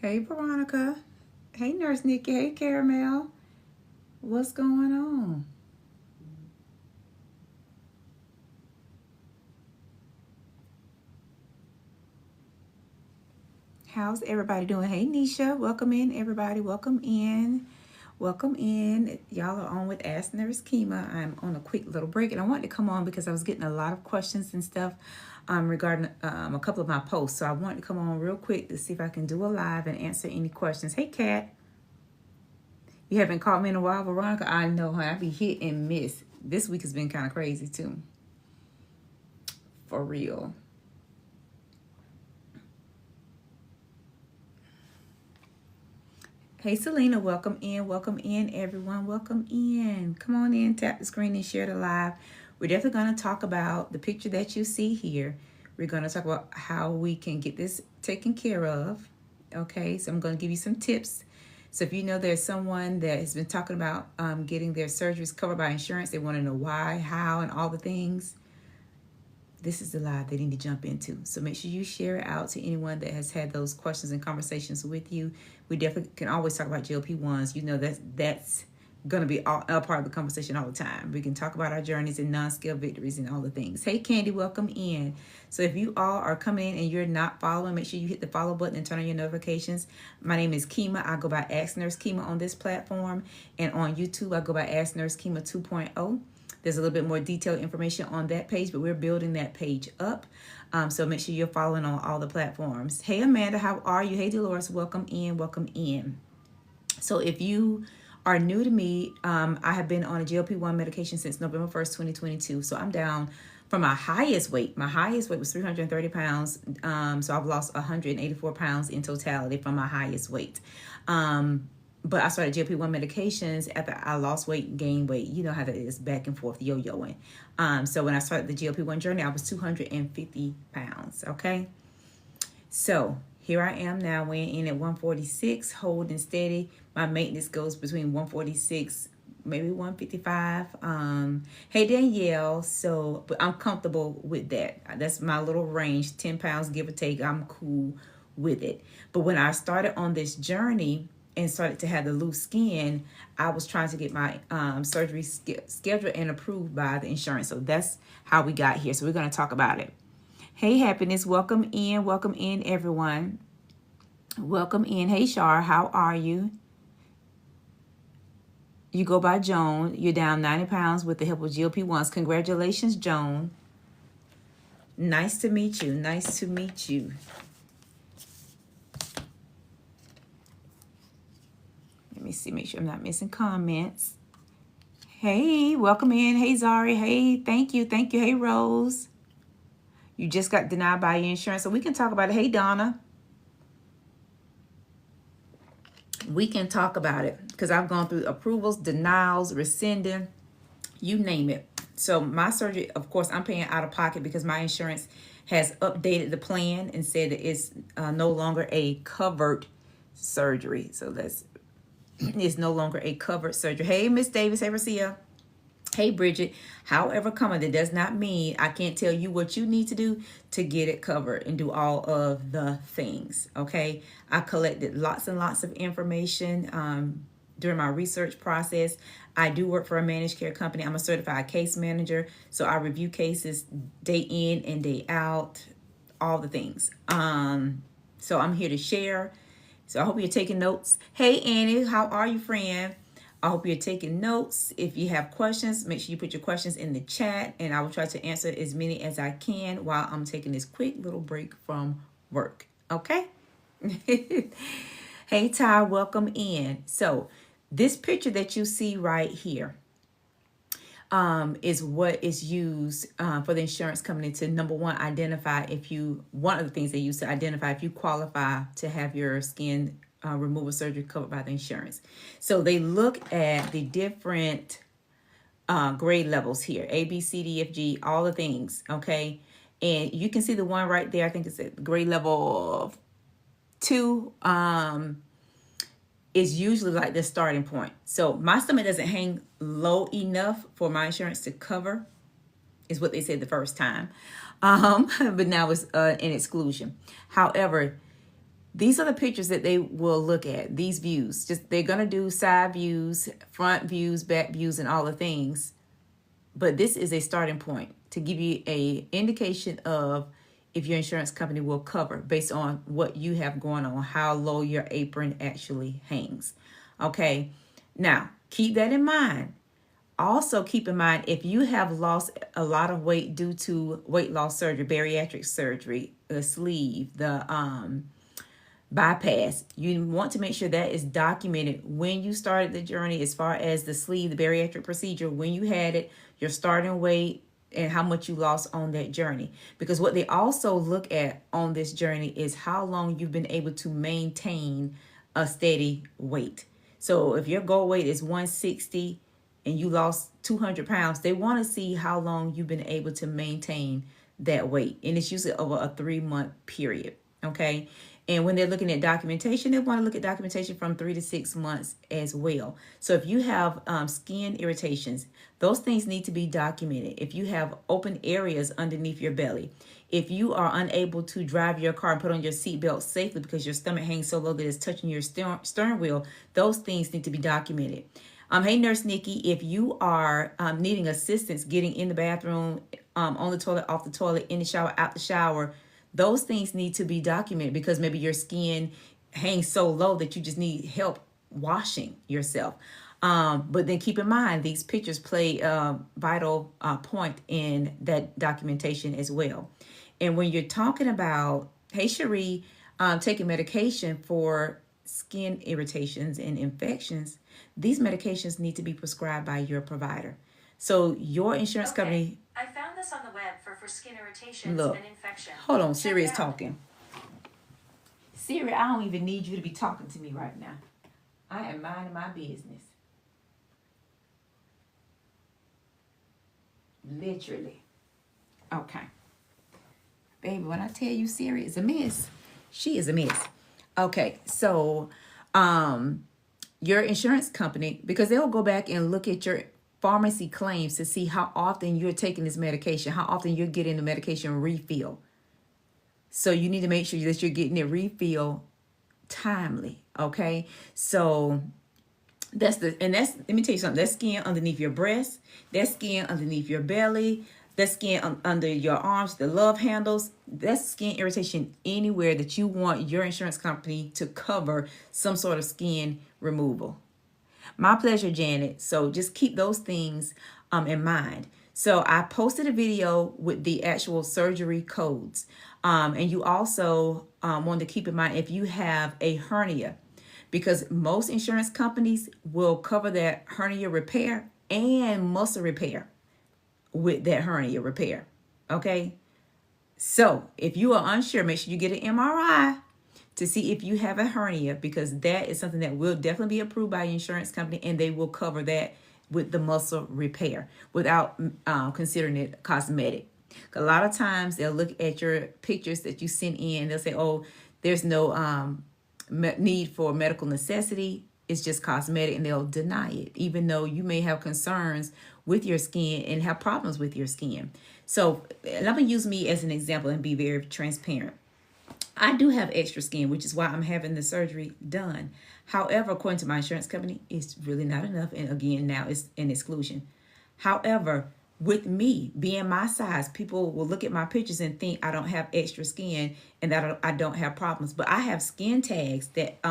Hey, Veronica. Hey, Nurse Nikki. Hey, Caramel. What's going on? How's everybody doing? Hey, Nisha. Welcome in, everybody. Welcome in. Welcome in. Y'all are on with Ask Nurse Kima. I'm on a quick little break, and I wanted to come on because I was getting a lot of questions and stuff regarding a couple of my posts. So I wanted to come on real quick to see if I can do a live and answer any questions. Hey, Kat. You haven't called me in a while, Veronica. I know, huh? I be hit and miss. This week has been kind of crazy, too. For real. Hey, Selena, welcome in, everyone. Welcome in. Come on in, tap the screen and share the live. We're definitely going to talk about the picture that you see here. We're going to talk about how we can get this taken care of. Okay, so I'm going to give you some tips. So if you know there's someone that has been talking about getting their surgeries covered by insurance, they want to know why, how, and all the things, this is the live they need to jump into. So make sure you share it out to anyone that has had those questions and conversations with you. We definitely can always talk about GLP-1s. You know that's going to be a part of the conversation all the time. We can talk about our journeys and non-scale victories and all the things. Hey, Candy, welcome in. So if you all are coming in and you're not following, make sure you hit the follow button and turn on your notifications. My name is Kima. I go by Ask Nurse Kima on this platform. And on YouTube, I go by Ask Nurse Kima 2.0. There's a little bit more detailed information on that page, but we're building that page up. So make sure you're following on all the platforms. Hey, Amanda, how are you? Hey, Dolores, welcome in, welcome in. So if you are new to me, I have been on a GLP-1 medication since November 1st, 2022. So I'm down from my highest weight. My highest weight was 330 pounds. So I've lost 184 pounds in totality from my highest weight. But I started GLP-1 medications after I lost weight, gained weight. You know how that is, back and forth, yo-yoing. So when I started the GLP-1 journey, I was 250 pounds, okay? So here I am now, weighing in at 146, holding steady. My maintenance goes between 146, maybe 155. Hey, Danielle, but I'm comfortable with that. That's my little range, 10 pounds, give or take. I'm cool with it. But when I started on this journey, and started to have the loose skin, I was trying to get my surgery scheduled and approved by the insurance. So that's how we got here. So we're going to talk about it. Hey, Happiness, welcome in, everyone. Welcome in. Hey, Shar, how are you? You go by Joan. You're down 90 pounds with the help of GLP-1s. Congratulations, Joan. Nice to meet you. Nice to meet you. Let me see, make sure I'm not missing comments. Hey, welcome in. Hey, Zari. Hey, thank you. Hey, Rose. You just got denied by your insurance, so we can talk about it. Hey, Donna. We can talk about it because I've gone through approvals, denials, rescinding, you name it. So my surgery, of course, I'm paying out of pocket because my insurance has updated the plan and said that it's no longer a covered surgery. So that's is no longer a covered surgery. Hey, Miss Davis. Hey, Racia. Hey, Bridget. However, that does not mean I can't tell you what you need to do to get it covered and do all of the things. Okay. I collected lots and lots of information during my research process. I do work for a managed care company. I'm a certified case manager. So I review cases day in and day out, all the things. So I'm here to share. So I hope you're taking notes. Hey, Annie, how are you, friend? I hope you're taking notes. If you have questions, make sure you put your questions in the chat, and I will try to answer as many as I can while I'm taking this quick little break from work. Okay? Hey, Ty, welcome in. So this picture that you see right here is what is used for the insurance company to, number one, identify one of the things they use to identify if you qualify to have your skin removal surgery covered by the insurance. So they look at the different grade levels here, A, B, C, D, F, G, all the things, okay? And you can see the one right there, I think it's at grade level 2, is usually like the starting point. So my stomach doesn't hang low enough for my insurance to cover, is what they said the first time. But now it's an exclusion. However, These are the pictures that they will look at, these views. Just they're going to do side views, front views, back views, and all the things. But this is a starting point to give you a indication of if your insurance company will cover based on what you have going on, how low your apron actually hangs. Okay, now keep that in mind. Also keep in mind, if you have lost a lot of weight due to weight loss surgery, bariatric surgery, the sleeve, the bypass, you want to make sure that is documented when you started the journey, as far as the sleeve, the bariatric procedure, when you had it, your starting weight, and how much you lost on that journey. Because what they also look at on this journey is how long you've been able to maintain a steady weight. So if your goal weight is 160 and you lost 200 pounds, they want to see how long you've been able to maintain that weight. And it's usually over a 3-month period. Okay. And when they're looking at documentation, they want to look at documentation from 3 to 6 months as well. So if you have skin irritations, those things need to be documented. If you have open areas underneath your belly, if you are unable to drive your car and put on your seatbelt safely because your stomach hangs so low that it's touching your steering wheel, those things need to be documented. Hey, Nurse Nikki, if you are needing assistance getting in the bathroom, on the toilet, off the toilet, in the shower, out the shower, those things need to be documented because maybe your skin hangs so low that you just need help washing yourself. But then keep in mind, these pictures play a vital point in that documentation as well. And when you're talking about, hey, Cherie, taking medication for skin irritations and infections, these medications need to be prescribed by your provider. So your insurance company... I found this on the web for skin irritations Look, and infection. Hold on, Siri is talking. Siri, I don't even need you to be talking to me right now. I am minding my business. Literally. Okay. Baby, when I tell you Siri is a mess, she is a mess. Okay, so your insurance company, because they'll go back and look at your pharmacy claims to see how often you're taking this medication, how often you're getting the medication refill. So you need to make sure that you're getting it refill timely. Okay. So let me tell you something. That's skin underneath your breast, that's skin underneath your belly, that's skin under your arms, the love handles, that's skin irritation anywhere that you want your insurance company to cover some sort of skin removal. My pleasure, Janet. So just keep those things in mind. So I posted a video with the actual surgery codes. And you also want to keep in mind if you have a hernia, because most insurance companies will cover that hernia repair and muscle repair with that hernia repair. Okay. So if you are unsure, make sure you get an MRI to see if you have a hernia, because that is something that will definitely be approved by your insurance company, and they will cover that with the muscle repair without considering it cosmetic. A lot of times they'll look at your pictures that you send in, they'll say, oh, there's no need for medical necessity, it's just cosmetic, and they'll deny it, even though you may have concerns with your skin and have problems with your skin. So I'm going to use me as an example and be very transparent. I do have extra skin, which is why I'm having the surgery done. However, according to my insurance company, it's really not enough. And again, now it's an exclusion. However, with me being my size, people will look at my pictures and think I don't have extra skin and that I don't have problems. But I have skin tags that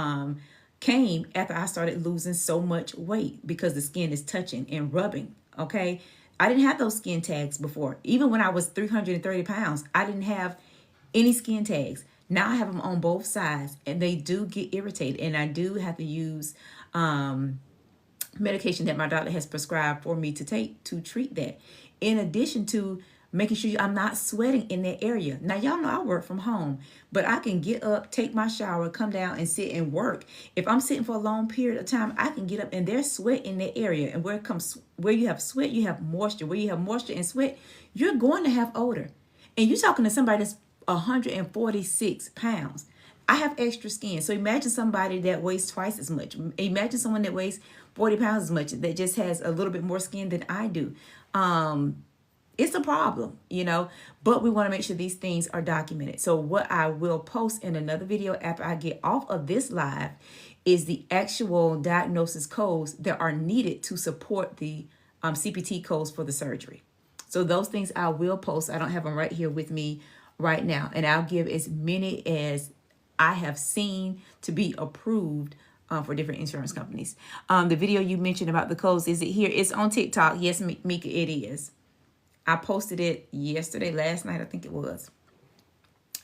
came after I started losing so much weight because the skin is touching and rubbing. Okay. I didn't have those skin tags before. Even when I was 330 pounds, I didn't have any skin tags. Now I have them on both sides, and they do get irritated, and I do have to use medication that my doctor has prescribed for me to take to treat that. In addition to making sure I'm not sweating in that area. Now, y'all know I work from home, but I can get up, take my shower, come down and sit and work. If I'm sitting for a long period of time, I can get up and there's sweat in that area. And where you have sweat, you have moisture. Where you have moisture and sweat, you're going to have odor. And you're talking to somebody that's 146 pounds. I have extra skin. So imagine somebody that weighs twice as much. Imagine someone that weighs 40 pounds as much, that just has a little bit more skin than I do. It's a problem, but we want to make sure these things are documented. So what I will post in another video after I get off of this live is the actual diagnosis codes that are needed to support the CPT codes for the surgery. So those things I will post. I don't have them right here with me right now. And I'll give as many as I have seen to be approved for different insurance companies. The video you mentioned about the codes, is it here? It's on TikTok. Yes, Mika, it is. I posted it yesterday, last night, I think it was.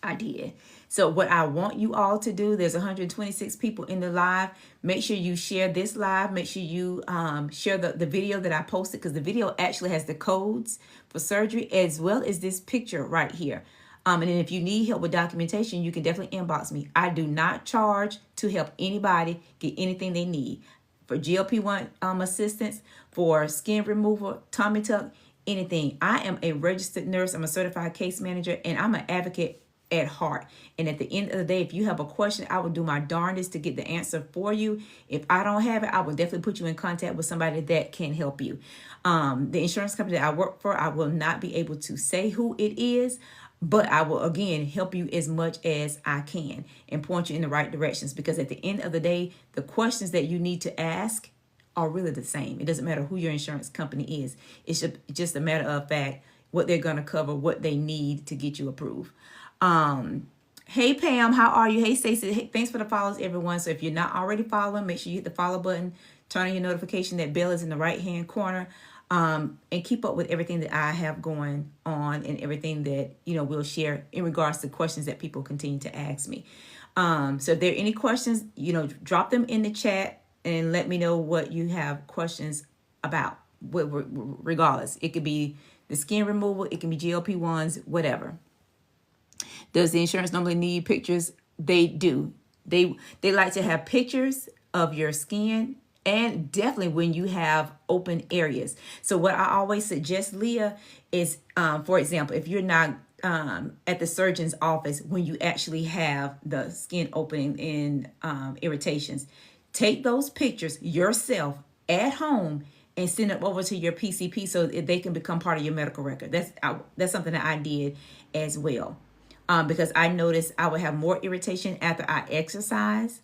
I did. So what I want you all to do, there's 126 people in the live. Make sure you share this live. Make sure you share the video that I posted, because the video actually has the codes for surgery as well as this picture right here. And then if you need help with documentation, you can definitely inbox me. I do not charge to help anybody get anything they need. For GLP-1 assistance, for skin removal, tummy tuck, anything. I am a registered nurse. I'm a certified case manager, and I'm an advocate at heart. And at the end of the day, if you have a question, I will do my darndest to get the answer for you. If I don't have it, I will definitely put you in contact with somebody that can help you. The insurance company that I work for, I will not be able to say who it is, but I will, again, help you as much as I can and point you in the right directions, because at the end of the day, the questions that you need to ask are really the same. It doesn't matter who your insurance company is. It's just a matter of fact, what they're going to cover, what they need to get you approved. Hey Pam, how are you? Hey Stacey, hey, thanks for the follows, everyone. So if you're not already following, make sure you hit the follow button, turn on your notification. That bell is in the right hand corner, and keep up with everything that I have going on and everything that we'll share in regards to questions that people continue to ask me. So if there are any questions, drop them in the chat and let me know what you have questions about. Regardless, it could be the skin removal, it can be GLP-1s, whatever. Does the insurance normally need pictures? They do. They like to have pictures of your skin, and definitely when you have open areas. So what I always suggest, Leah, is, for example, if you're not at the surgeon's office, when you actually have the skin opening and irritations, take those pictures yourself at home and send them over to your PCP so that they can become part of your medical record. That's something that I did as well. Because I noticed I would have more irritation after I exercise,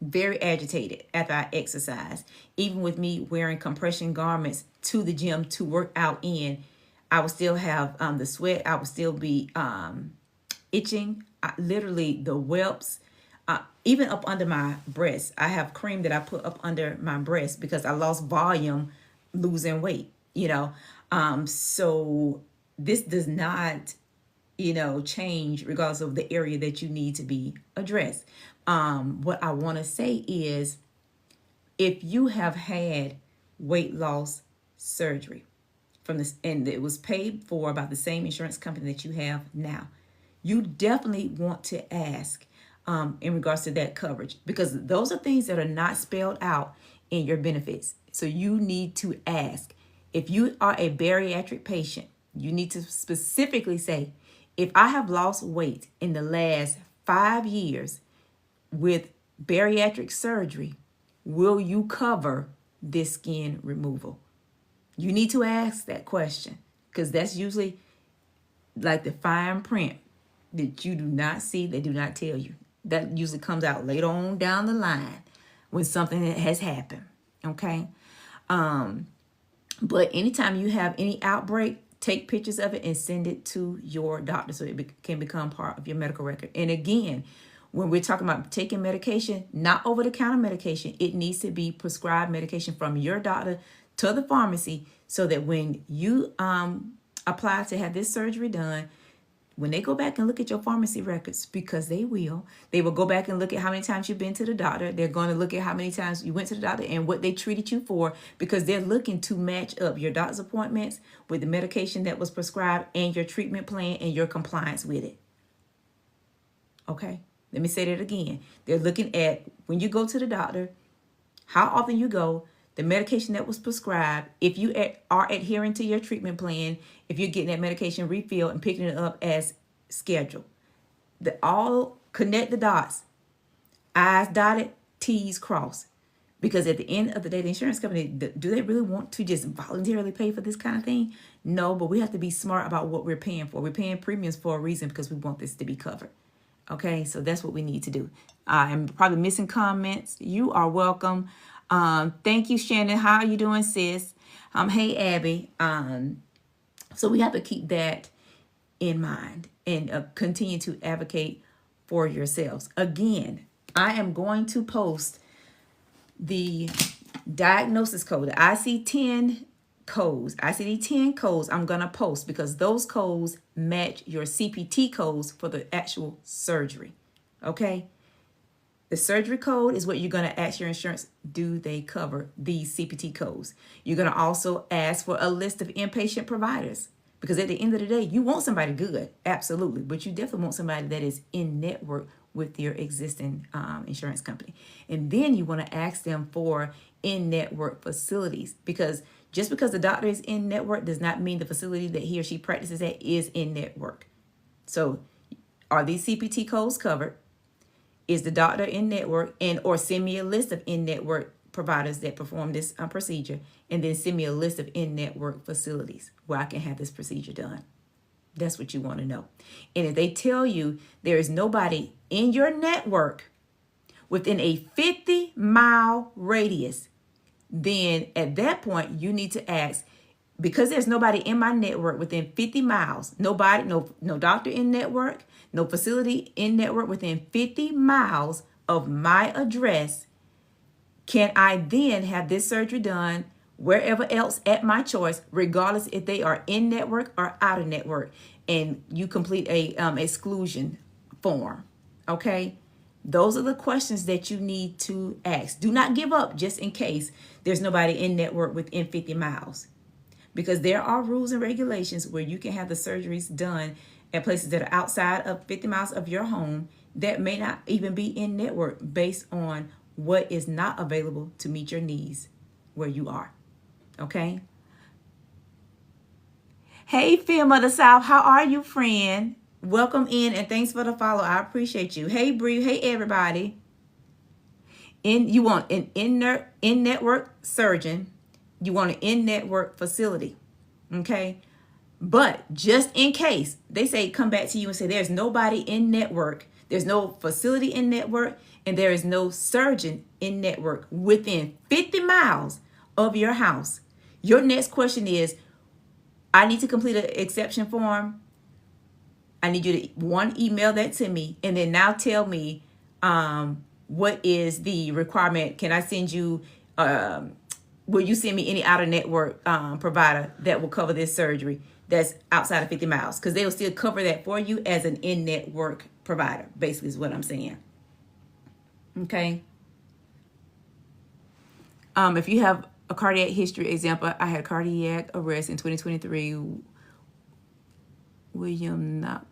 very agitated after I exercise. Even with me wearing compression garments to the gym to work out in, I would still have the sweat. I would still be itching. Literally the whelps, even up under my breast. I have cream that I put up under my breast because I lost volume losing weight, So this does not change regardless of the area that you need to be addressed. What I want to say is, if you have had weight loss surgery from this, and it was paid for by the same insurance company that you have now, you definitely want to ask in regards to that coverage, because those are things that are not spelled out in your benefits. So you need to ask. If you are a bariatric patient, you need to specifically say, if I have lost weight in the last 5 years with bariatric surgery, will you cover this skin removal? You need to ask that question, because that's usually like the fine print that you do not see, they do not tell you. That usually comes out later on down the line when something that has happened, okay? But anytime you have any outbreak, take pictures of it and send it to your doctor so it can become part of your medical record. And again, when we're talking about taking medication, not over-the-counter medication, it needs to be prescribed medication from your doctor to the pharmacy, so that when you apply to have this surgery done, when they go back and look at your pharmacy records, because they will go back and look at how many times you've been to the doctor. They're going to look at how many times you went to the doctor and what they treated you for, because they're looking to match up your doctor's appointments with the medication that was prescribed and your treatment plan and your compliance with it. Okay, let me say that again. They're looking at when you go to the doctor, how often you go, the medication that was prescribed, if you are adhering to your treatment plan, if you're getting that medication refilled and picking it up as scheduled. All connect the dots. I's dotted, T's crossed. Because at the end of the day, the insurance company, do they really want to just voluntarily pay for this kind of thing? No, but we have to be smart about what we're paying for. We're paying premiums for a reason because we want this to be covered. Okay, so that's what we need to do. I'm probably missing comments. You are welcome. Thank you, Shannon. How are you doing, sis? Hey, Abby. So we have to keep that in mind and continue to advocate for yourselves. Again, I am going to post the diagnosis code, the IC10 codes, ICD-10 codes. I'm going to post because those codes match your CPT codes for the actual surgery. Okay? The surgery code is what you're going to ask your insurance, do they cover these CPT codes? You're going to also ask for a list of inpatient providers because at the end of the day, you want somebody good, absolutely, but you definitely want somebody that is in network with your existing insurance company. And then you want to ask them for in-network facilities because just because the doctor is in network does not mean the facility that he or she practices at is in network. So are these CPT codes covered? Is the doctor in network? And or send me a list of in-network providers that perform this procedure, and then send me a list of in-network facilities where I can have this procedure done. That's what you want to know. And if they tell you there is nobody in your network within a 50-mile radius, then at that point you need to ask, because there's nobody in my network within 50 miles, nobody, no doctor in network, no facility in network within 50 miles of my address, can I then have this surgery done wherever else at my choice, regardless if they are in network or out of network? And you complete a exclusion form. Okay, those are the questions that you need to ask. Do not give up just in case there's nobody in network within 50 miles, because there are rules and regulations where you can have the surgeries done at places that are outside of 50 miles of your home that may not even be in network based on what is not available to meet your needs where you are. Okay. Hey, Film of the South, how are you, friend? Welcome in and thanks for the follow. I appreciate you. Hey, Bree. Hey, everybody. You want an in-network surgeon. You want an in-network facility. Okay. But just in case they say, come back to you and say there's nobody in network, there's no facility in network, and there is no surgeon in network within 50 miles of your house, your next question is, I need to complete an exception form. I need you to, one, email that to me, and then now tell me what is the requirement. Can I send you, will you send me any out-of-network provider that will cover this surgery that's outside of 50 miles? Because they'll still cover that for you as an in-network provider, basically is what I'm saying. Okay. If you have a cardiac history, example, I had cardiac arrest in 2023. Will you not?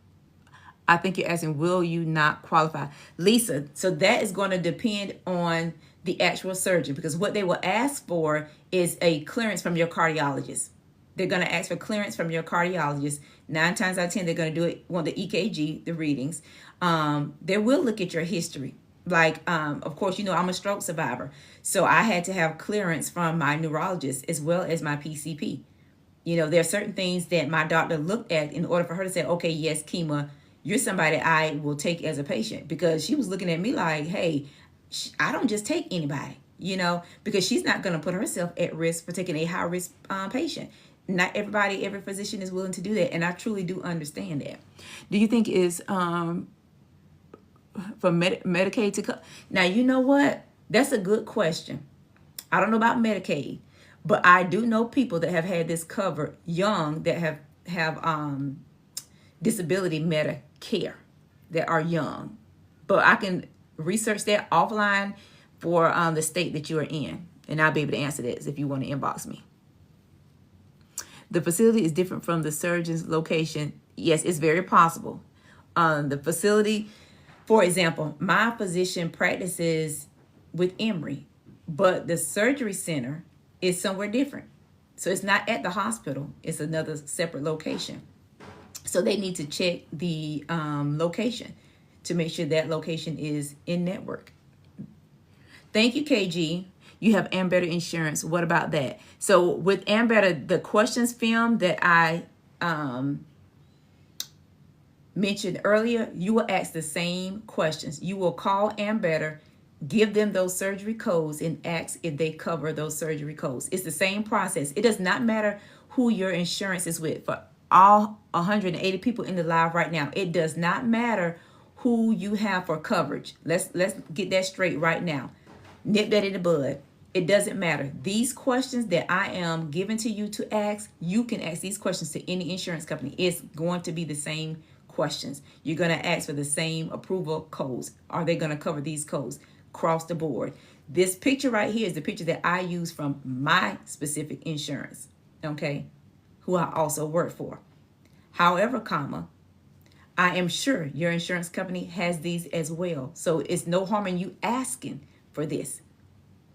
I think you're asking, will you not qualify? Lisa, so that is going to depend on the actual surgeon, because what they will ask for is a clearance from your cardiologist. They're going to ask for clearance from your cardiologist. 9 times out of 10, they're going to do it, want the EKG, the readings. They will look at your history. Like, of course, you know, I'm a stroke survivor. So I had to have clearance from my neurologist as well as my PCP. You know, there are certain things that my doctor looked at in order for her to say, okay, yes, Kima, you're somebody I will take as a patient, because she was looking at me like, hey, I don't just take anybody, you know, because she's not going to put herself at risk for taking a high risk patient. Not everybody, every physician is willing to do that. And I truly do understand that. Do you think is for Medicaid to now, you know what? That's a good question. I don't know about Medicaid, but I do know people that have had this covered young that have disability Medicare that are young. But I can research that offline for the state that you are in, and I'll be able to answer that if you want to inbox me. The facility is different from the surgeon's location. Yes, it's very possible. The facility, for example, my physician practices with Emory, but the surgery center is somewhere different. So it's not at the hospital. It's another separate location. So they need to check the location to make sure that location is in network. Thank you, KG. You have Ambetter Insurance. What about that? So with Ambetter, the questions film that I mentioned earlier, you will ask the same questions. You will call Ambetter, give them those surgery codes, and ask if they cover those surgery codes. It's the same process. It does not matter who your insurance is with. For all 180 people in the live right now, it does not matter who you have for coverage. Let's get that straight right now. Nip that in the bud. It doesn't matter. These questions that I am giving to you to ask, you can ask these questions to any insurance company. It's going to be the same questions. You're going to ask for the same approval codes. Are they going to cover these codes across the board? This picture right here is the picture that I use from my specific insurance, okay, who I also work for. However, I am sure your insurance company has these as well. So it's no harm in you asking for this,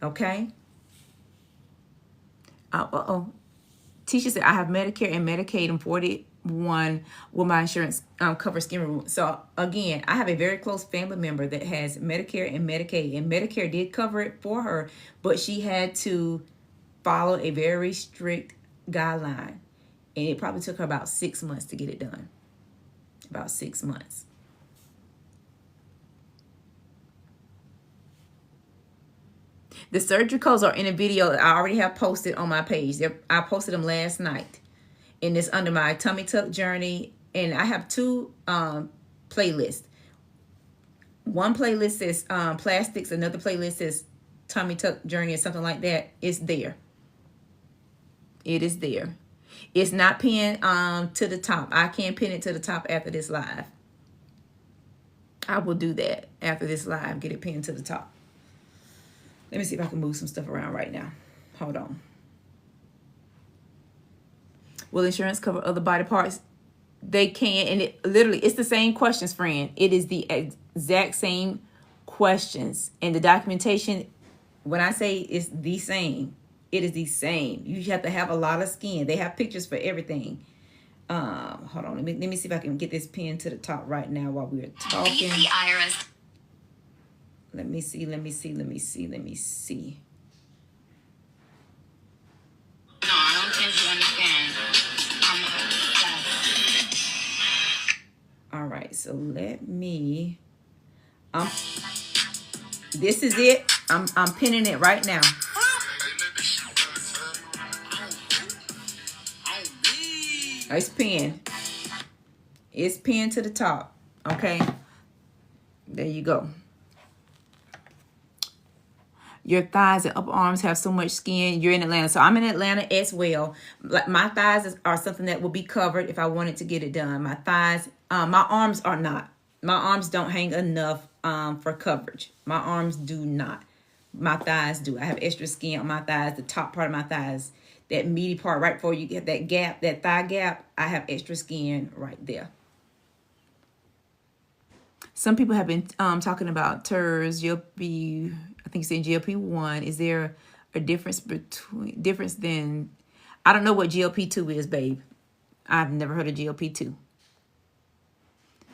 okay? Tisha said, I have Medicare and Medicaid. I'm 41 with my insurance covers skin removal. So again, I have a very close family member that has Medicare and Medicaid, and Medicare did cover it for her, but she had to follow a very strict guideline, and it probably took her about 6 months to get it done. About 6 months. The surgery codes are in a video that I already have posted on my page. I posted them last night. And it's under my tummy tuck journey. And I have two playlists. One playlist says plastics. Another playlist says tummy tuck journey or something like that. It's there. It is there. It's not pinned to the top. I can pin it to the top after this live. I will do that after this live. Get it pinned to the top. Let me see if I can move some stuff around right now. Hold on. Will insurance cover other body parts? They can. And it literally, it's the same questions, friend. It is the exact same questions. And the documentation, when I say it's the same, it is the same. You have to have a lot of skin. They have pictures for everything. Hold on. Let me see if I can get this pin to the top right now while we're talking. The IRS. Let me see. No, I don't think you understand. All right. So let me. This is it. I'm pinning it right now. It's pinned. It's pinned to the top. Okay. There you go. Your thighs and upper arms have so much skin. You're in Atlanta. So I'm in Atlanta as well. Like my thighs are something that will be covered if I wanted to get it done. My thighs, my arms are not. My arms don't hang enough for coverage. My arms do not. My thighs do. I have extra skin on my thighs, the top part of my thighs, that meaty part right before you get that gap, that thigh gap. I have extra skin right there. Some people have been talking about TERS, GLP, I think you said GLP-1. Is there a difference than, I don't know what GLP-2 is, babe. I've never heard of GLP-2.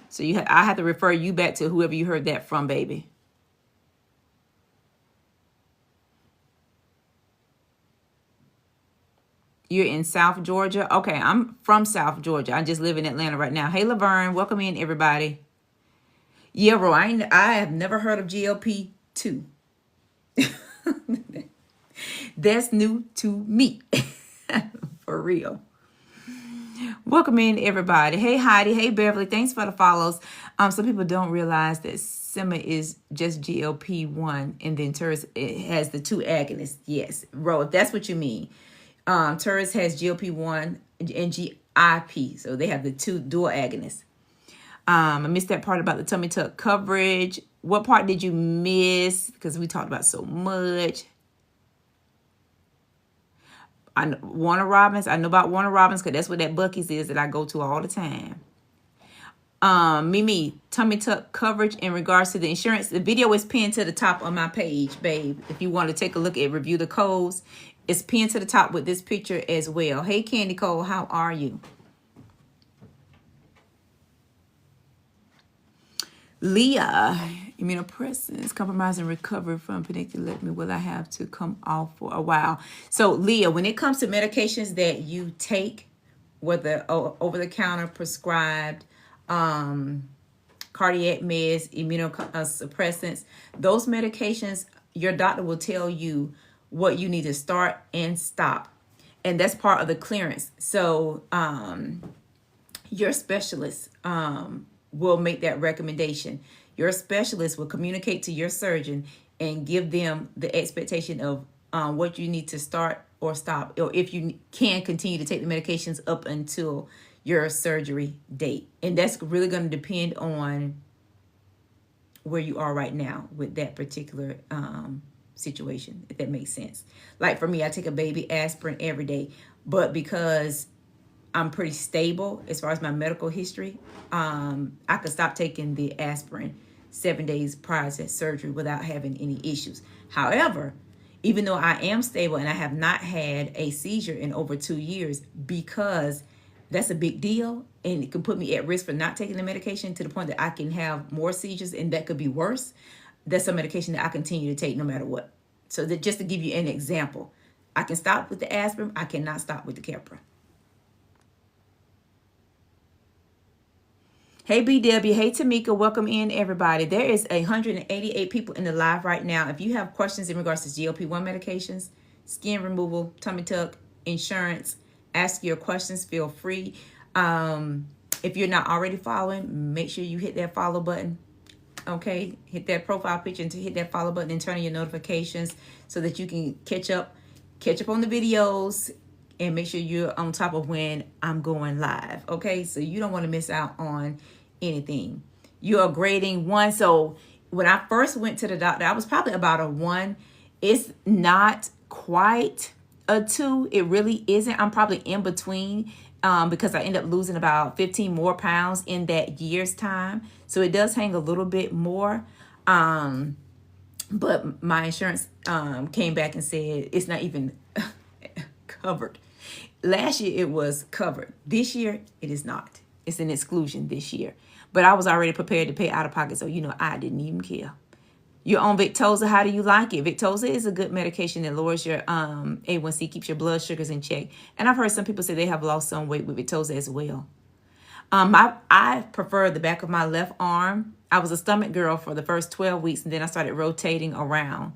So I have to refer you back to whoever you heard that from, baby. You're in South Georgia? Okay, I'm from South Georgia. I just live in Atlanta right now. Hey, Laverne, welcome in, everybody. Yeah, bro, I have never heard of GLP-2. That's new to me. For real. Welcome in, everybody. Hey, Heidi. Hey, Beverly. Thanks for the follows. Some people don't realize that Sema is just GLP-1, and then TERS, it has the two agonists. Yes, bro, if that's what you mean. TERS has GLP-1 and GIP, so they have the two dual agonists. I missed that part about the tummy tuck coverage. What part did you miss? Because we talked about so much. I know Warner Robins. I know about Warner Robins because that's what that Buc-ee's is that I go to all the time. Mimi, tummy tuck coverage in regards to the insurance. The video is pinned to the top on my page, babe. If you want to take a look at review the codes, it's pinned to the top with this picture as well. Hey, Candy Cole, how are you? Leah, Immunosuppressants, compromising recovery from panniculectomy. Will I have to come off for a while? So, Leah, when it comes to medications that you take, whether over the counter, prescribed, cardiac meds, immunosuppressants, those medications, your doctor will tell you what you need to start and stop. And that's part of the clearance. So, your specialist will make that recommendation. Your specialist will communicate to your surgeon and give them the expectation of what you need to start or stop, or if you can continue to take the medications up until your surgery date. And that's really going to depend on where you are right now with that particular situation, if that makes sense. Like for me, I take a baby aspirin every day, but because I'm pretty stable as far as my medical history, I could stop taking the aspirin 7 days prior to surgery without having any issues. However, even though I am stable and I have not had a seizure in over 2 years, because that's a big deal and it can put me at risk for not taking the medication to the point that I can have more seizures and that could be worse, that's a medication that I continue to take no matter what. So that just to give you an example, I can stop with the aspirin, I cannot stop with the Keppra. Hey BW, hey Tamika, welcome in everybody. There is 188 people in the live right now. If you have questions in regards to GLP-1 medications, skin removal, tummy tuck, insurance, ask your questions, feel free. If you're not already following, make sure you hit that follow button. Okay, hit that profile picture and to hit that follow button and turn on your notifications so that you can catch up on the videos and make sure you're on top of when I'm going live. Okay, so you don't want to miss out on anything. You're a grading 1. So when I first went to the doctor, I was probably about a 1. It's not quite a 2. It really isn't. I'm probably in between because I end up losing about 15 more pounds in that year's time. So it does hang a little bit more. But my insurance came back and said it's not even covered. Last year it was covered. This year it is not. It's an exclusion this year. But I was already prepared to pay out of pocket, so I didn't even care. You're on Victoza. How do you like it? Victoza is a good medication that lowers your A1C, keeps your blood sugars in check. And I've heard some people say they have lost some weight with Victoza as well. I prefer the back of my left arm. I was a stomach girl for the first 12 weeks, and then I started rotating around.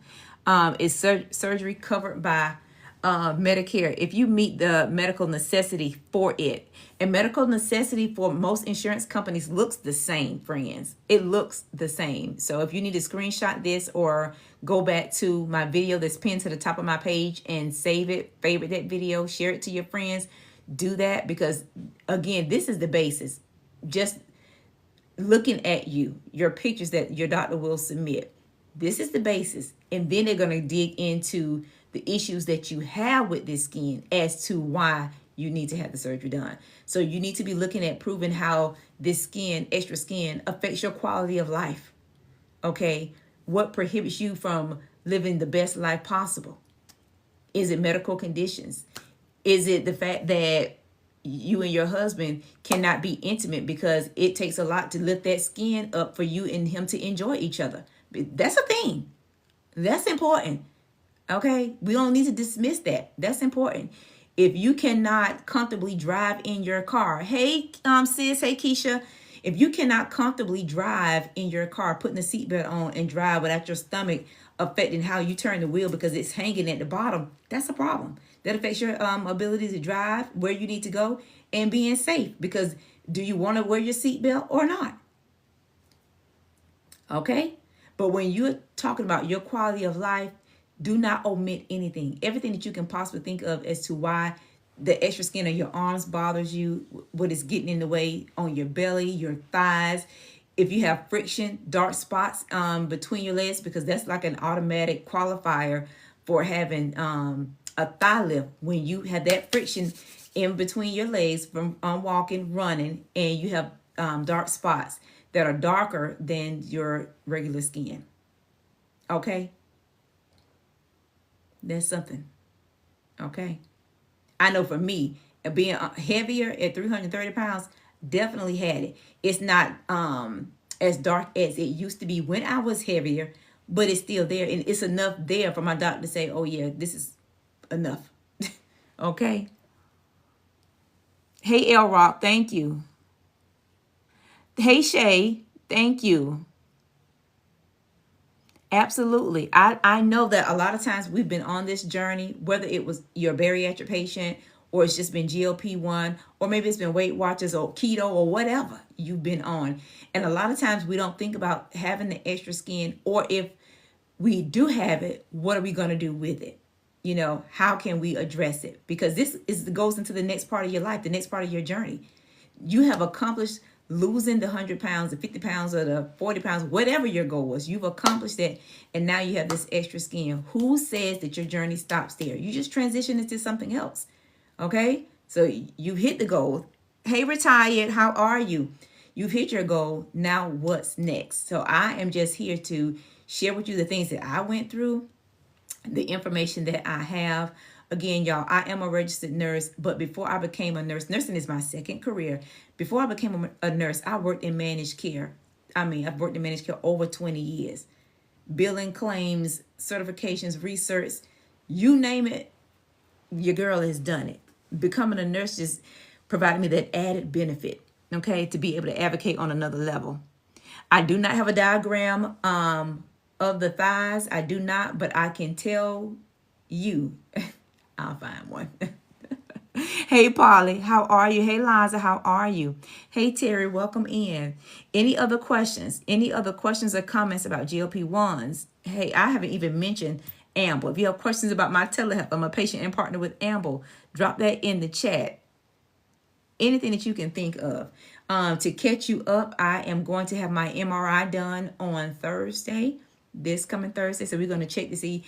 Is surgery covered by Medicare if you meet the medical necessity for it? And medical necessity for most insurance companies looks the same, friends. It looks the same. So if you need to screenshot this or go back to my video that's pinned to the top of my page and save it, favorite that video, share it to your friends, do that, because again, this is the basis. Just looking at your pictures that your doctor will submit. This is the basis. And then they're going to dig into the issues that you have with this skin as to why you need to have the surgery done. So you need to be looking at proving how this skin, extra skin, affects your quality of life. Okay? What prohibits you from living the best life possible? Is it medical conditions? Is it the fact that you and your husband cannot be intimate because it takes a lot to lift that skin up for you and him to enjoy each other? That's a thing. That's important. Okay? We don't need to dismiss that. That's important. If you cannot comfortably drive in your car, hey, sis, hey, Keisha, if you cannot comfortably drive in your car, putting the seatbelt on and drive without your stomach affecting how you turn the wheel because it's hanging at the bottom, that's a problem. That affects your ability to drive where you need to go and being safe, because do you want to wear your seatbelt or not? Okay? But when you're talking about your quality of life, do not omit anything. Everything that you can possibly think of as to why the extra skin of your arms bothers you, what is getting in the way on your belly, your thighs. If you have friction, dark spots between your legs, because that's like an automatic qualifier for having a thigh lift. When you have that friction in between your legs from walking, running, and you have dark spots that are darker than your regular skin. Okay? That's something. Okay? I know for me, being heavier at 330 pounds, definitely had it. It's not as dark as it used to be when I was heavier, but it's still there. And it's enough there for my doctor to say, oh, yeah, this is enough. Okay. Hey, L Rock, thank you. Hey, Shay, thank you. Absolutely. I know that a lot of times we've been on this journey, whether it was your bariatric patient or it's just been GLP-1, or maybe it's been Weight Watchers or keto or whatever you've been on. And a lot of times we don't think about having the extra skin, or if we do have it, what are we going to do with it? You know, how can we address it? Because this is goes into the next part of your life, the next part of your journey. You have accomplished losing the 100 pounds, the 50 pounds, or the 40 pounds, whatever your goal was. You've accomplished that, and now you have this extra skin. Who says that your journey stops there? You just transition into something else. Okay? So you hit the goal. Hey, retired, how are you? You've hit your goal. Now what's next? So I am just here to share with you the things that I went through, the information that I have. Again, y'all, I am a registered nurse, but before I became a nurse, nursing is my second career. Before I became a nurse, I worked in managed care. I've worked in managed care over 20 years. Billing, claims, certifications, research, you name it, your girl has done it. Becoming a nurse just provided me that added benefit, okay, to be able to advocate on another level. I do not have a diagram of the thighs. I do not, but I can tell you. I'll find one. Hey, Polly, how are you? Hey, Liza, how are you? Hey, Terry, welcome in. Any other questions? Any other questions or comments about GLP-1s? Hey, I haven't even mentioned Amble. If you have questions about my telehealth, I'm a patient and partner with Amble. Drop that in the chat. Anything that you can think of. To catch you up, I am going to have my MRI done on Thursday, this coming Thursday. So we're going to check to see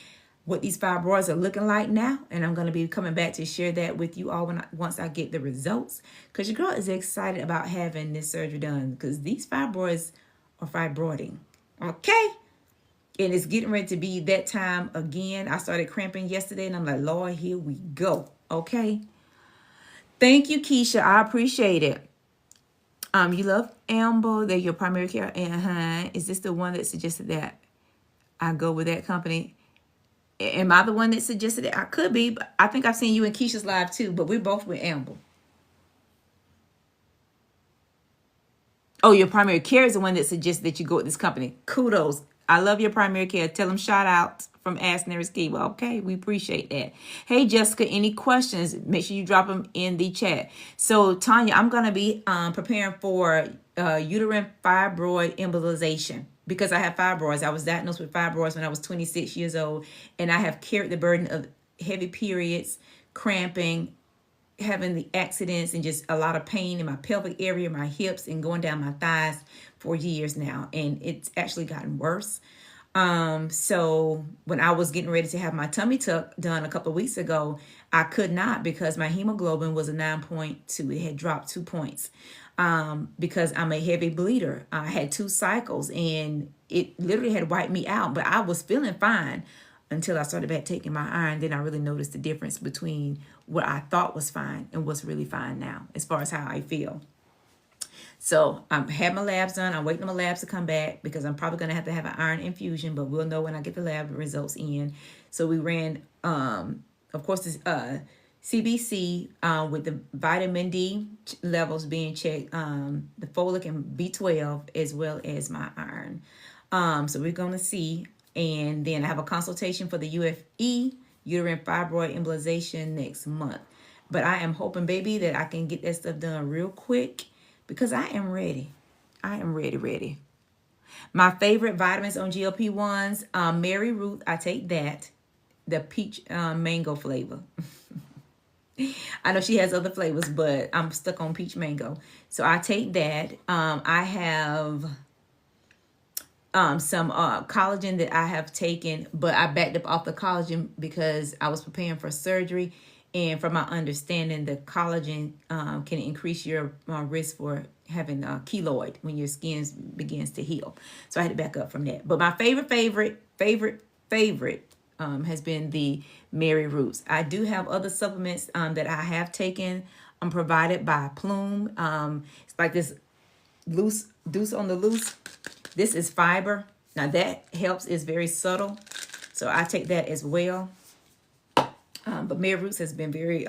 what these fibroids are looking like now. And I'm going to be coming back to share that with you all once I get the results. Because your girl is excited about having this surgery done. Because these fibroids are fibroiding. Okay? And it's getting ready to be that time again. I started cramping yesterday. And I'm like, Lord, here we go. Okay? Thank you, Keisha. I appreciate it. You love Amble. They're your primary care. Is this the one that suggested that I go with that company? Am I the one that suggested it? I could be, but I think I've seen you in Keisha's live too, but we're both with Amble. Oh, your primary care is the one that suggested that you go with this company. Kudos. I love your primary care. Tell them shout out from Ask Nurse Kiva. Okay, we appreciate that. Hey, Jessica, any questions? Make sure you drop them in the chat. So, Tanya, I'm going to be preparing for uterine fibroid embolization because I have fibroids. I was diagnosed with fibroids when I was 26 years old, and I have carried the burden of heavy periods, cramping, having the accidents, and just a lot of pain in my pelvic area, my hips, and going down my thighs for years now. And it's actually gotten worse. So when I was getting ready to have my tummy tuck done a couple of weeks ago, I could not because my hemoglobin was a 9.2. It had dropped 2 points. Because I'm a heavy bleeder. I had 2 cycles and it literally had wiped me out, but I was feeling fine until I started back taking my iron. Then I really noticed the difference between what I thought was fine and what's really fine now as far as how I feel. So I had my labs done. I'm waiting on my labs to come back because I'm probably going to have an iron infusion, but we'll know when I get the lab results in. So we ran, of course, this CBC with the vitamin D levels being checked, the folic and B12, as well as my iron. So we're going to see. And then I have a consultation for the UFE, uterine fibroid embolization, next month. But I am hoping, baby, that I can get that stuff done real quick because I am ready. I am ready. My favorite vitamins on GLP-1s, Mary Ruth, I take that. The peach mango flavor. I know she has other flavors, but I'm stuck on peach mango. So I take that. I have some collagen that I have taken, but I backed up off the collagen because I was preparing for surgery. And from my understanding, the collagen can increase your risk for having keloid when your skin begins to heal. So I had to back up from that. But my favorite has been the Mary Roots. I do have other supplements that I have taken. I'm provided by Plume. It's like this loose deuce on the loose. This is fiber. Now that helps. It's very subtle. So I take that as well. But Mare Roots has been very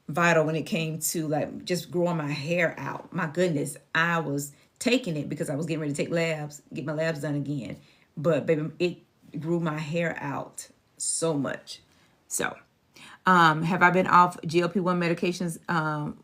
vital when it came to like just growing my hair out. My goodness, I was taking it because I was getting ready to take labs, get my labs done again. But baby, it grew my hair out so much. So, have I been off GLP-1 medications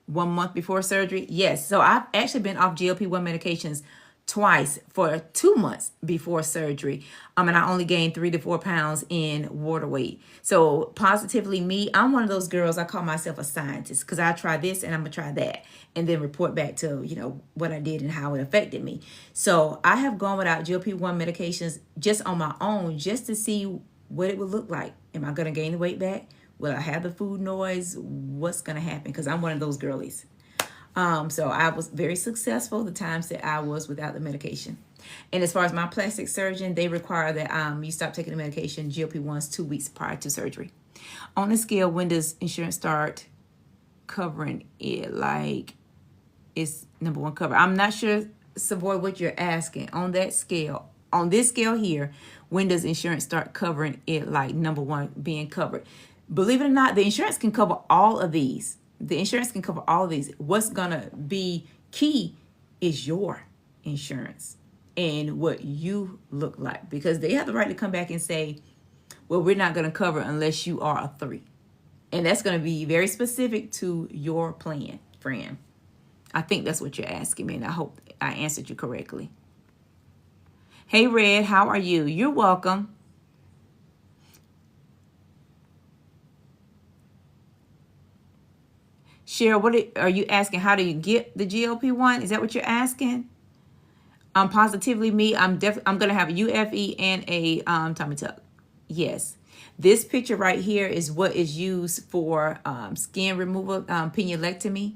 1 month before surgery? Yes. So I've actually been off GLP-1 medications twice for 2 months before surgery. And I only gained 3 to 4 pounds in water weight. So positively me, I'm one of those girls, I call myself a scientist because I try this and I'm gonna try that and then report back to, what I did and how it affected me. So I have gone without GLP-1 medications just on my own, just to see what it would look like. Am I gonna gain the weight back? Will I have the food noise? What's gonna happen? Because I'm one of those girlies. So I was very successful the times that I was without the medication. And as far as my plastic surgeon, they require that you stop taking the medication, GLP-1s, 2 weeks prior to surgery. On the scale, when does insurance start covering it? Like, it's number 1 cover. I'm not sure, Savoy, what you're asking. On that scale, on this scale here, when does insurance start covering it, like number 1 being covered? Believe it or not, the insurance can cover all of these. The insurance can cover all of these. What's going to be key is your insurance and what you look like, because they have the right to come back and say, well, we're not going to cover unless you are a 3. And that's going to be very specific to your plan, friend. I think that's what you're asking me, and I hope I answered you correctly. Hey, Red, how are you? You're welcome. Cheryl, what are you asking? How do you get the GLP-1? Is that what you're asking? Positively me, I'm gonna have a UFE and a tummy tuck. Yes. This picture right here is what is used for skin removal, panniculectomy.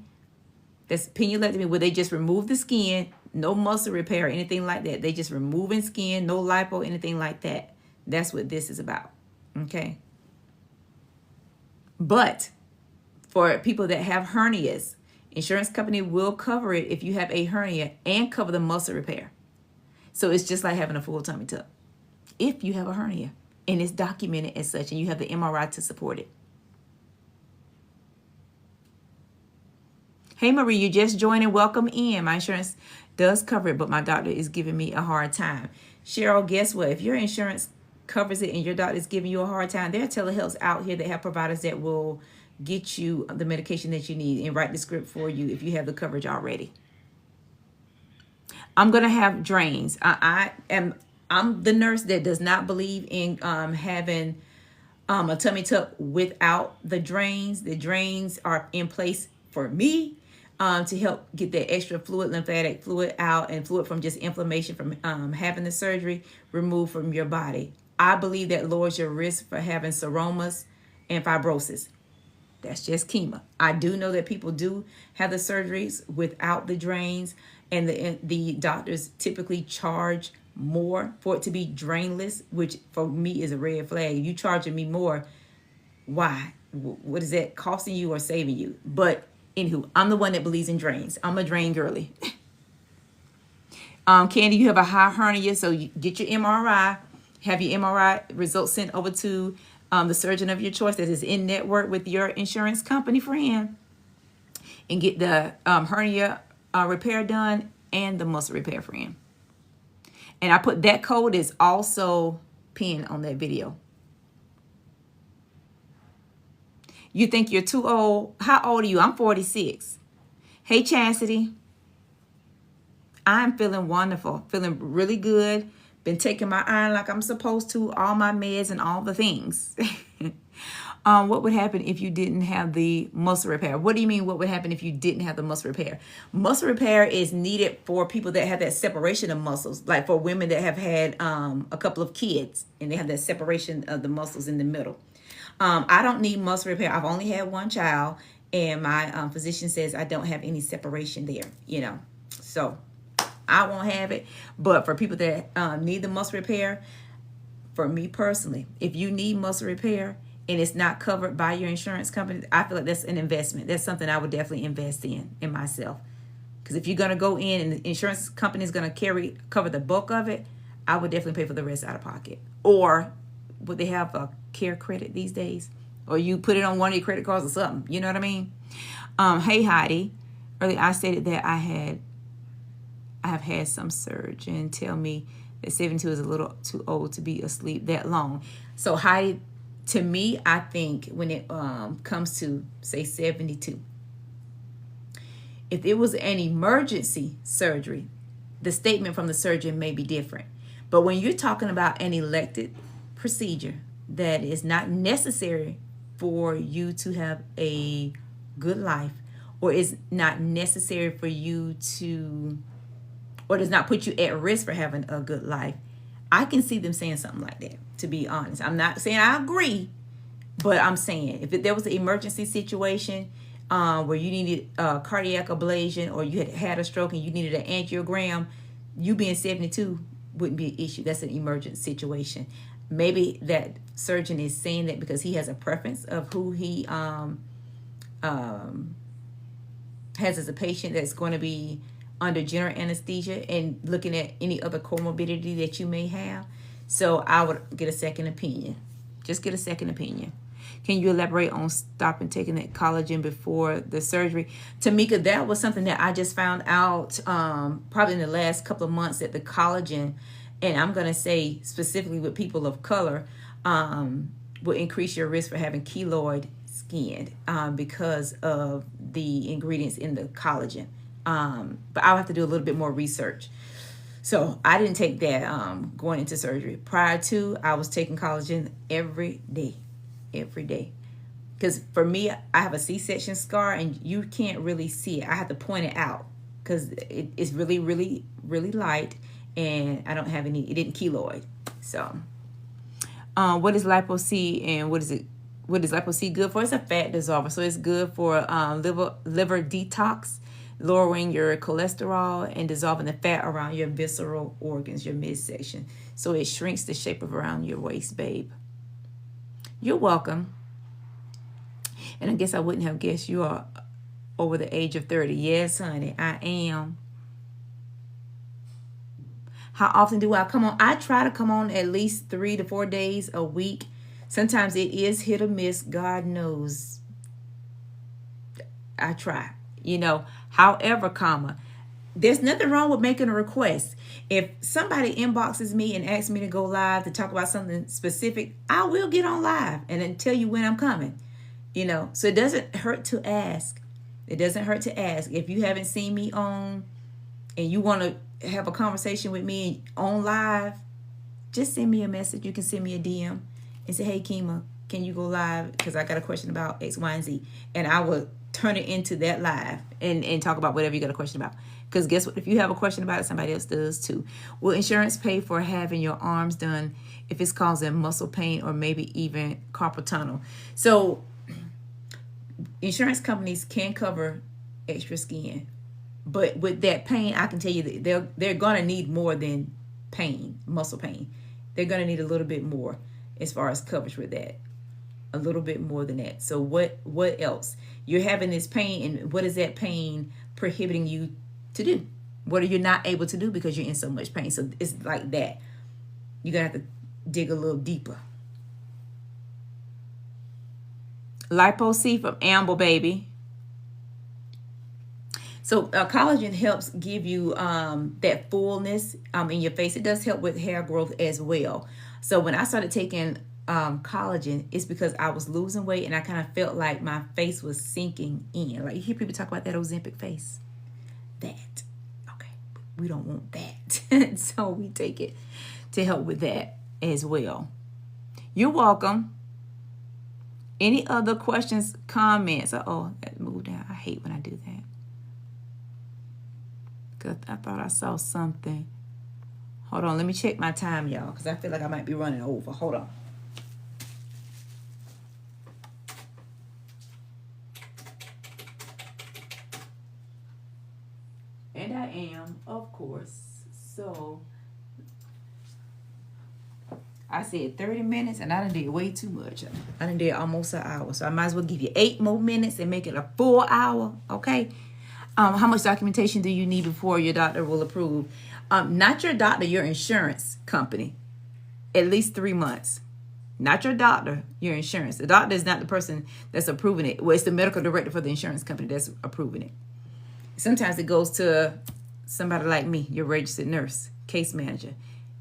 That's panniculectomy, where they just remove the skin, no muscle repair or anything like that. They just removing skin, no lipo, anything like that. That's what this is about. Okay. But for people that have hernias, insurance company will cover it if you have a hernia and cover the muscle repair. So it's just like having a full tummy tuck if you have a hernia and it's documented as such and you have the MRI to support it. Hey, Marie, you just joining. Welcome in. My insurance does cover it, but my doctor is giving me a hard time. Cheryl, guess what? If your insurance covers it and your doctor is giving you a hard time, there are telehealths out here that have providers that will get you the medication that you need and write the script for you if you have the coverage already. I'm going to have drains. I'm the nurse that does not believe in having a tummy tuck without the drains. The drains are in place for me to help get that extra fluid, lymphatic fluid out, and fluid from just inflammation from having the surgery removed from your body. I believe that lowers your risk for having seromas and fibrosis. That's just chemo. I do know that people do have the surgeries without the drains, and the doctors typically charge more for it to be drainless, which for me is a red flag. You charging me more, why? What is that costing you or saving you? But anywho, I'm the one that believes in drains. I'm a drain girly. Candy, you have a high hernia, so you get your MRI. Have your MRI results sent over to the surgeon of your choice that is in network with your insurance company, friend, and get the hernia repair done and the muscle repair, friend. And I put that code is also pinned on that video. You think you're too old? How old are you? I'm 46. Hey, Chastity. I'm feeling wonderful, feeling really good. Been taking my iron like I'm supposed to, all my meds and all the things. What would happen if you didn't have the muscle repair? What do you mean what would happen if you didn't have the muscle repair? Muscle repair is needed for people that have that separation of muscles, like for women that have had a couple of kids and they have that separation of the muscles in the middle. I don't need muscle repair. I've only had 1 child, and my physician says I don't have any separation there, so I won't have it. But for people that need the muscle repair, for me personally, if you need muscle repair and it's not covered by your insurance company, I feel like that's an investment. That's something I would definitely invest in myself. Because if you're going to go in and the insurance company is going to cover the bulk of it, I would definitely pay for the rest out of pocket. Or would they have a care credit these days? Or you put it on one of your credit cards or something. You know what I mean? Hey, Heidi. Earlier I stated that I have had some surgeon tell me that 72 is a little too old to be asleep that long. So Heidi, to me, I think when it comes to, say, 72, if it was an emergency surgery, the statement from the surgeon may be different. But when you're talking about an elected procedure that is not necessary for you to have a good life, or is not necessary for you to, or does not put you at risk for having a good life, I can see them saying something like that, to be honest. I'm not saying I agree, but I'm saying if there was an emergency situation where you needed a cardiac ablation, or you had a stroke and you needed an angiogram, you being 72 wouldn't be an issue. That's an emergent situation. Maybe that surgeon is saying that because he has a preference of who he has as a patient that's going to be under general anesthesia, and looking at any other comorbidity that you may have. So I would get a second opinion. Just get a second opinion. Can you elaborate on stopping taking that collagen before the surgery? Tamika, that was something that I just found out probably in the last couple of months, that the collagen, and I'm going to say specifically with people of color, will increase your risk for having keloid skin because of the ingredients in the collagen. But I'll have to do a little bit more research. So I didn't take that going into surgery. Prior to, I was taking collagen every day. Because for me, I have a C-section scar and you can't really see it. I have to point it out because it's really, really, really light, and I don't have it didn't keloid. So what is Lipo-C, and what is Lipo-C good for? It's a fat dissolver, so it's good for liver detox, lowering your cholesterol and dissolving the fat around your visceral organs, your midsection. So it shrinks the shape of around your waist, babe. You're welcome. And I guess I wouldn't have guessed you are over the age of 30. Yes, honey, I am. How often do I come on? I try to come on at least 3 to 4 days a week. Sometimes it is hit or miss. God knows. I try. However, there's nothing wrong with making a request. If somebody inboxes me and asks me to go live to talk about something specific, I will get on live and then tell you when I'm coming. So it doesn't hurt to ask. It doesn't hurt to ask. If you haven't seen me on and you want to have a conversation with me on live, just send me a message. You can send me a DM and say, hey, Kima, can you go live? Because I got a question about X, Y, and Z. And I will turn it into that live and talk about whatever you got a question about. Because guess what? If you have a question about it, somebody else does too. Will insurance pay for having your arms done if it's causing muscle pain or maybe even carpal tunnel? So insurance companies can cover extra skin. But with that pain, I can tell you that they're going to need more than pain, muscle pain. They're going to need a little bit more as far as coverage with that. A little bit more than that. So what else? You're having this pain, and what is that pain prohibiting you to do? What are you not able to do because you're in so much pain? So it's like that. You're going to have to dig a little deeper. Lipo-C from Amble, baby. So collagen helps give you that fullness in your face. It does help with hair growth as well. So when I started taking collagen, it's because I was losing weight and I kind of felt like my face was sinking in. Like you hear people talk about that Ozempic face. That. Okay. We don't want that. So we take it to help with that as well. You're welcome. Any other questions, comments? Oh, that moved down. I hate when I do that. Because I thought I saw something. Hold on. Let me check my time, y'all, because I feel like I might be running over. Hold on. And I am, of course. So I said 30 minutes and I done did way too much. I done did almost an hour. So I might as well give you 8 more minutes and make it a full hour. Okay. How much documentation do you need before your doctor will approve? Not your doctor, your insurance company. At least 3 months. Not your doctor, your insurance. The doctor is not the person that's approving it. Well, it's the medical director for the insurance company that's approving it. Sometimes it goes to somebody like me, your registered nurse, case manager,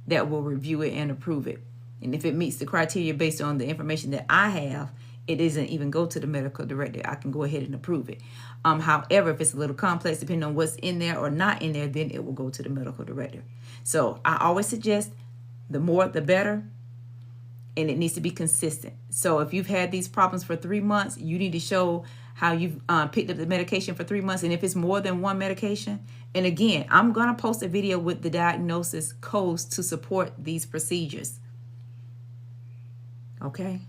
that will review it and approve it. And if it meets the criteria based on the information that I have, it doesn't even go to the medical director. I can go ahead and approve it. However, if it's a little complex, depending on what's in there or not in there, then it will go to the medical director. So I always suggest the more, the better. And it needs to be consistent. So if you've had these problems for 3 months, you need to show how you've picked up the medication for 3 months. And if it's more than one medication, and again, I'm going to post a video with the diagnosis codes to support these procedures. Okay?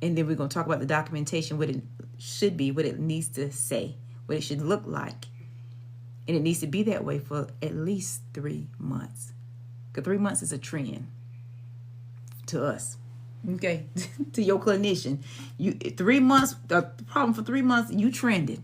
And then we're going to talk about the documentation, what it should be, what it needs to say, what it should look like. And it needs to be that way for at least 3 months. Because 3 months is a trend to us. Okay? To your clinician. 3 months, the problem for 3 months, you trended.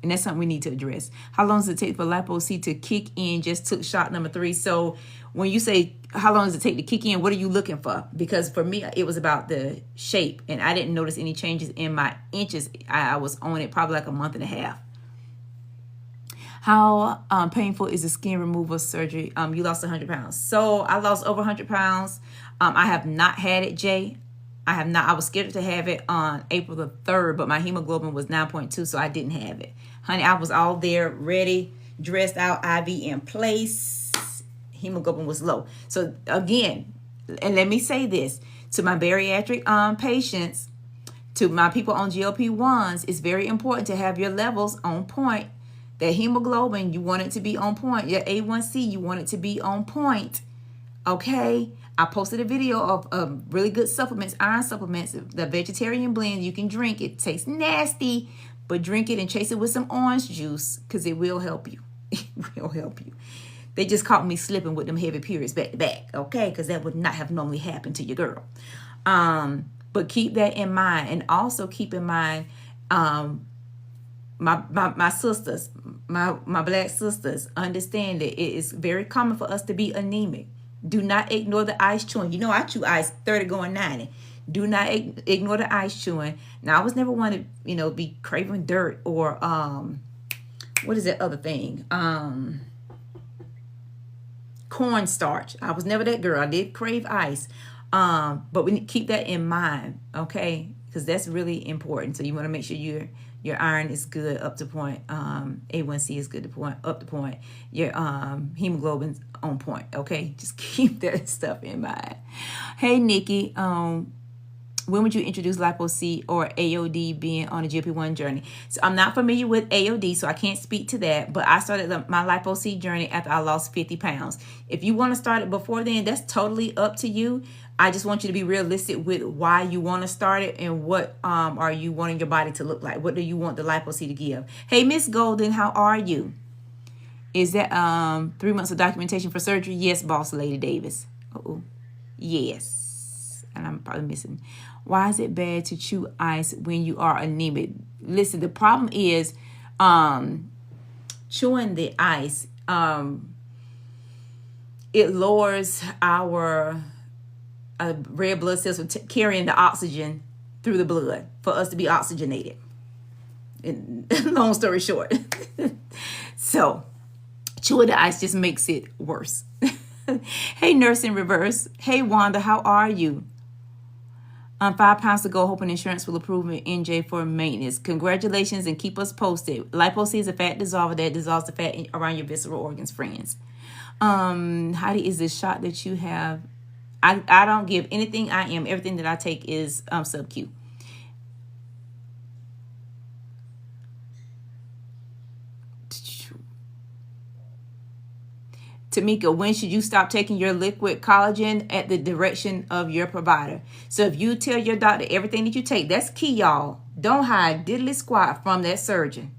And that's something we need to address. How long does it take for lipo-C to kick in? Just took shot number 3. So when you say how long does it take to kick in, what are you looking for? Because for me, it was about the shape. And I didn't notice any changes in my inches. I was on it probably like a month and a half. How painful is the skin removal surgery? You lost 100 pounds. So I lost over 100 pounds. I have not had it, Jay. I have not. I was scheduled to have it on April the 3rd, but my hemoglobin was 9.2, so I didn't have it. Honey, I was all there, ready, dressed out, IV in place. Hemoglobin was low. So again, and let me say this, to my bariatric patients, to my people on GLP-1s, it's very important to have your levels on point. That hemoglobin, you want it to be on point. Your A1C, you want it to be on point. Okay? I posted a video of really good supplements, iron supplements, the vegetarian blend you can drink. It tastes nasty, but drink it and chase it with some orange juice because it will help you. It will help you. They just caught me slipping with them heavy periods back to back, okay? Because that would not have normally happened to your girl. But keep that in mind. And also keep in mind my sisters, my black sisters, understand that it is very common for us to be anemic. Do not ignore the ice chewing. You know, I chew ice 30 going 90. Do not ignore the ice chewing. Now, I was never one to, be craving dirt or, what is that other thing? Cornstarch. I was never that girl. I did crave ice. But we need to keep that in mind, okay? Because that's really important. So you want to make sure your iron is good up to point. A1C is good up to point. Your hemoglobin's on point. Okay, just keep that stuff in mind. Hey, Nikki. When would you introduce lipo-C or AOD being on a GLP-1 journey? So I'm not familiar with AOD, so I can't speak to that. But I started my lipo-C journey after I lost 50 pounds. If you want to start it before then, that's totally up to you. I just want you to be realistic with why you want to start it and what are you wanting your body to look like. What do you want the lipo-C to give? Hey, Miss Golden, how are you? Is that 3 months of documentation for surgery? Yes, Boss Lady Davis. Uh-oh. Yes. And I'm probably missing. Why is it bad to chew ice when you are anemic? Listen, the problem is chewing the ice. It lowers our red blood cells for carrying the oxygen through the blood for us to be oxygenated. And long story short. So chewing the ice just makes it worse. Hey, Nurse in Reverse. Hey, Wanda, how are you? 5 pounds to go, hoping insurance will approve NJ for maintenance. Congratulations and keep us posted. Lipo-C is a fat dissolver that dissolves the fat around your visceral organs, friends. Heidi, is this shot that you have? I don't give anything I am. Everything that I take is sub-Q. Tamika, when should you stop taking your liquid collagen at the direction of your provider? So if you tell your doctor everything that you take, that's key, y'all. Don't hide diddly squat from that surgeon,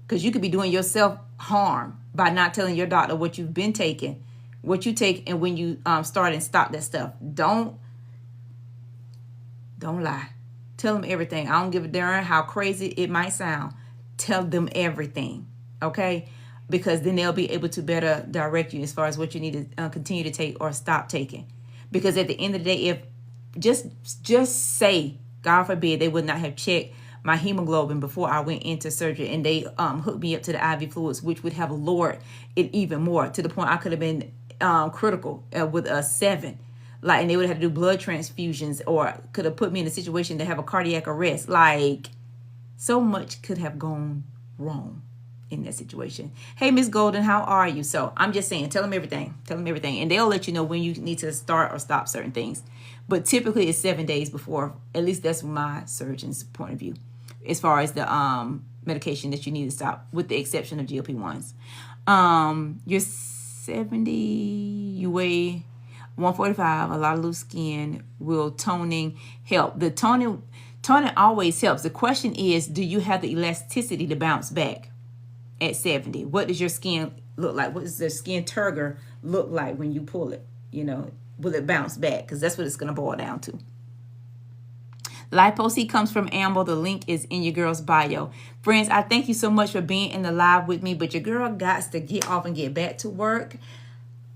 because you could be doing yourself harm by not telling your doctor what you've been taking, what you take, and when you start and stop that stuff. Don't lie. Tell them everything. I don't give a darn how crazy it might sound. tell them everything, okay? Because then they'll be able to better direct you as far as what you need to continue to take or stop taking. Because at the end of the day, if just say, God forbid, they would not have checked my hemoglobin before I went into surgery, and they hooked me up to the IV fluids, which would have lowered it even more to the point I could have been critical with a 7. Like, and they would have to do blood transfusions, or could have put me in a situation to have a cardiac arrest. Like, so much could have gone wrong in that situation. Hey, Miss Golden, how are you? So I'm just saying, tell them everything. Tell them everything. And they'll let you know when you need to start or stop certain things. But typically it's 7 days before. At least that's my surgeon's point of view, as far as the medication that you need to stop, with the exception of GLP-1s. You're 70, you weigh 145, a lot of loose skin. Will toning help? The toning always helps. The question is, do you have the elasticity to bounce back at 70? What does your skin look like? What does the skin turgor look like when you pull it? You know, will it bounce back? Because that's what it's going to boil down to. Lipose comes from Amber. The link is in your girl's bio. Friends, I thank you so much for being in the live with me, but your girl got to get off and get back to work.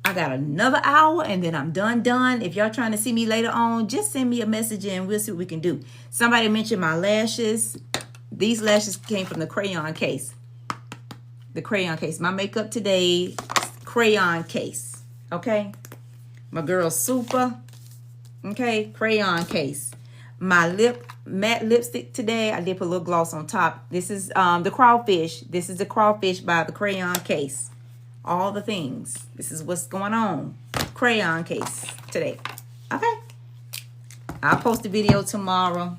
I got another hour and then I'm done. If y'all trying to see me later on, just send me a message and we'll see what we can do. Somebody mentioned my lashes. These lashes came from the crayon case. The crayon case. My makeup today, crayon case. Okay? My girl Super. Okay? Crayon case. My matte lipstick today, I did put a little gloss on top. This is the crawfish. This is the crawfish by the crayon case. All the things. This is what's going on. Crayon case today. Okay? I'll post a video tomorrow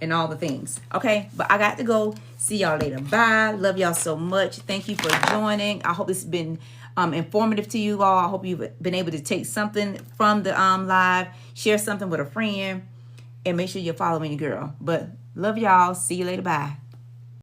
and all the things. Okay? But I got to go. See y'all later. Bye. Love y'all so much. Thank you for joining. I hope this has been informative to you all. I hope you've been able to take something from the live. Share something with a friend. And make sure you're following your girl. But love y'all. See you later. Bye.